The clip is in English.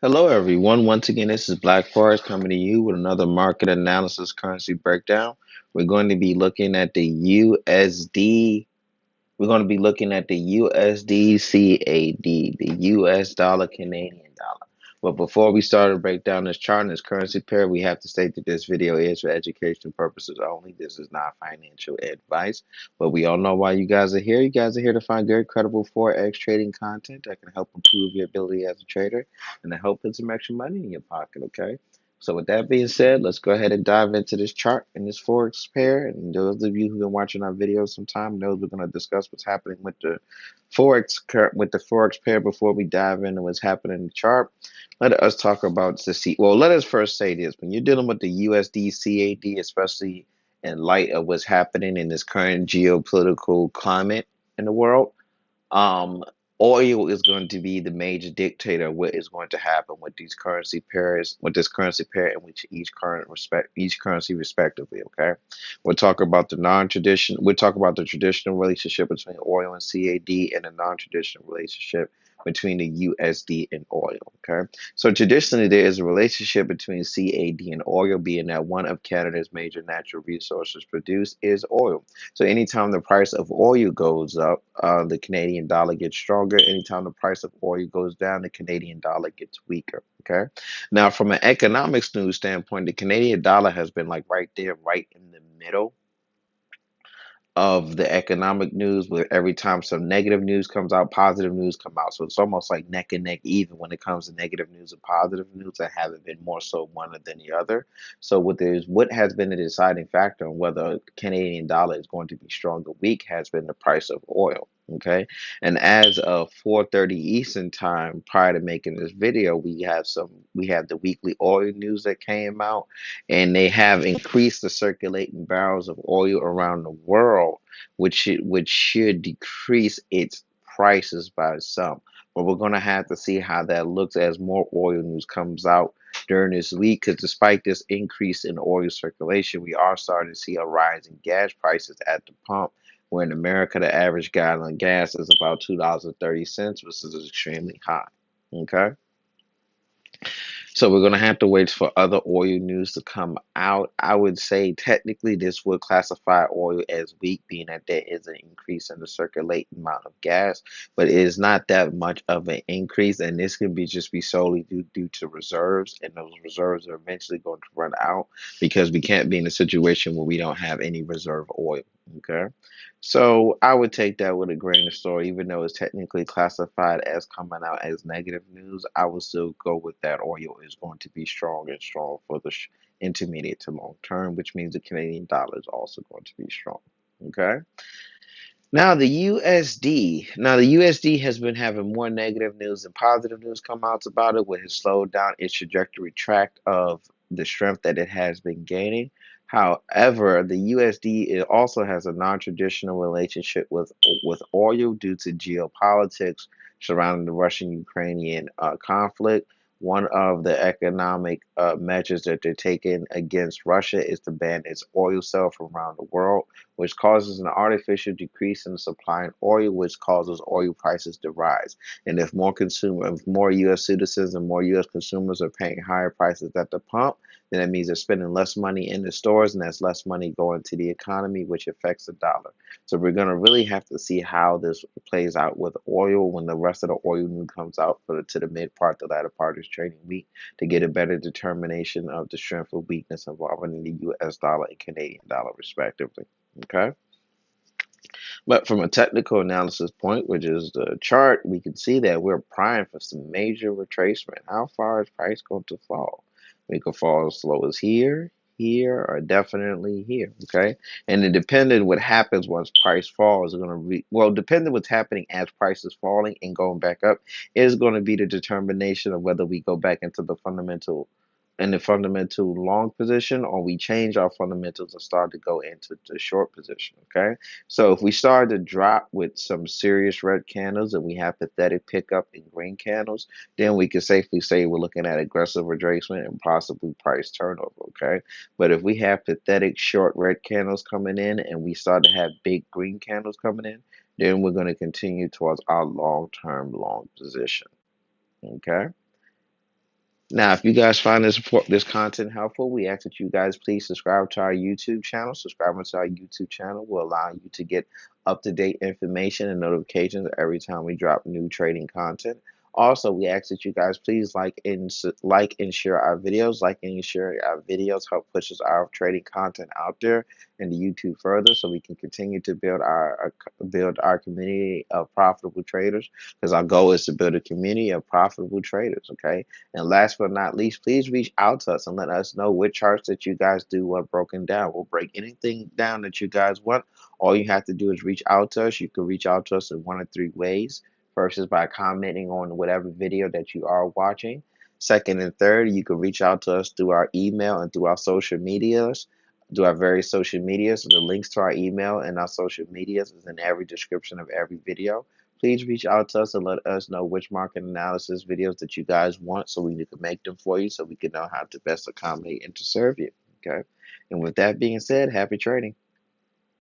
Hello, everyone. Once again, this is Black Forest coming to you with another market analysis currency breakdown. We're going to be looking at the USD. We're going to be looking at the USDCAD, the US dollar Canadian dollar. But before we start to break down this chart and this currency pair, we have to state that this video is for educational purposes only. This is not financial advice. But we all know why you guys are here. You guys are here to find very credible Forex trading content that can help improve your ability as a trader and to help put some extra money in your pocket, okay? So with that being said, let's go ahead and dive into this chart and this Forex pair. And those of you who've been watching our videos sometime know we're going to discuss what's happening with the Forex pair before we dive into what's happening in the chart. Let us talk about the C. Well, let us first say this: when you're dealing with the USD CAD, especially in light of what's happening in this current geopolitical climate in the world, um, oil is going to be the major dictator of what is going to happen with these currency pairs, with this currency pair, and with each currency respectively. Okay, we'll talk about the non-traditional. We'll talk about the traditional relationship between oil and CAD, and the non-traditional relationship between the USD and oil. Okay, so traditionally there is a relationship between CAD and oil, being that one of Canada's major natural resources produced is oil. So anytime the price of oil goes up, the Canadian dollar gets stronger. Anytime the price of oil goes down, the Canadian dollar gets weaker. Okay. Now, from an economics news standpoint, the Canadian dollar has been like right there, right in the middle of the economic news, where every time some negative news comes out, positive news come out. So it's almost like neck and neck, even when it comes to negative news and positive news. That haven't been more so one than the other. So what has been the deciding factor on whether Canadian dollar is going to be strong or weak has been the price of oil. Okay, and as of 4:30 Eastern time, prior to making this video, we have the weekly oil news that came out, and they have increased the circulating barrels of oil around the world, which should decrease its prices by some. But we're gonna have to see how that looks as more oil news comes out during this week. Because despite this increase in oil circulation, we are starting to see a rise in gas prices at the pump. Where in America, the average gallon of gas is about $2.30, which is extremely high. Okay. So we're gonna have to wait for other oil news to come out. I would say technically this would classify oil as weak, being that there is an increase in the circulating amount of gas, but it is not that much of an increase, and this can be just be solely due to reserves, and those reserves are eventually going to run out because we can't be in a situation where we don't have any reserve oil. Okay. So I would take that with a grain of salt, even though it's technically classified as coming out as negative news. I would still go with that. Oil is going to be strong and strong for the intermediate to long term, which means the Canadian dollar is also going to be strong. Okay. Now the USD. Now the USD has been having more negative news than positive news come out about it, which has slowed down its trajectory track of the strength that it has been gaining. However, the USD it also has a non-traditional relationship with oil due to geopolitics surrounding the Russian-Ukrainian conflict. One of the economic measures that they're taking against Russia is to ban its oil sale from around the world, which causes an artificial decrease in the supply in oil, which causes oil prices to rise. And if more U.S. citizens and more U.S. consumers are paying higher prices at the pump, then that means they're spending less money in the stores, and that's less money going to the economy, which affects the dollar. So we're going to really have to see how this plays out with oil when the rest of the oil news comes out to the mid part, the latter part of this trading week, to get a better determination of the strength or weakness involving in the U.S. dollar and Canadian dollar, respectively. Okay. But from a technical analysis point, which is the chart, we can see that we're primed for some major retracement. How far is price going to fall? We could fall as slow as here, here, or definitely here. Okay. And then depending what happens once price falls is going to be, well, depending what's happening as price is falling and going back up is going to be the determination of whether we go back into the fundamental long position, or we change our fundamentals and start to go into the short position. Okay. So if we start to drop with some serious red candles and we have pathetic pickup in green candles, then we can safely say we're looking at aggressive retracement and possibly price turnover. Okay. But if we have pathetic short red candles coming in and we start to have big green candles coming in, then we're going to continue towards our long-term long position. Okay. Now, if you guys find this content helpful, we ask that you guys please subscribe to our YouTube channel. Subscribing to our YouTube channel will allow you to get up-to-date information and notifications every time we drop new trading content. Also, we ask that you guys please like and share our videos. Like and share our videos help pushes our trading content out there and the YouTube further, so we can continue to build our community of profitable traders. Because our goal is to build a community of profitable traders. Okay. And last but not least, please reach out to us and let us know what charts that you guys do want broken down. We'll break anything down that you guys want. All you have to do is reach out to us. You can reach out to us in one of three ways. First is by commenting on whatever video that you are watching. Second and third, you can reach out to us through our email and through our social medias, through our various social medias. The links to our email and our social medias is in every description of every video. Please reach out to us and let us know which market analysis videos that you guys want so we can make them for you so we can know how to best accommodate and to serve you. Okay. And with that being said, happy trading.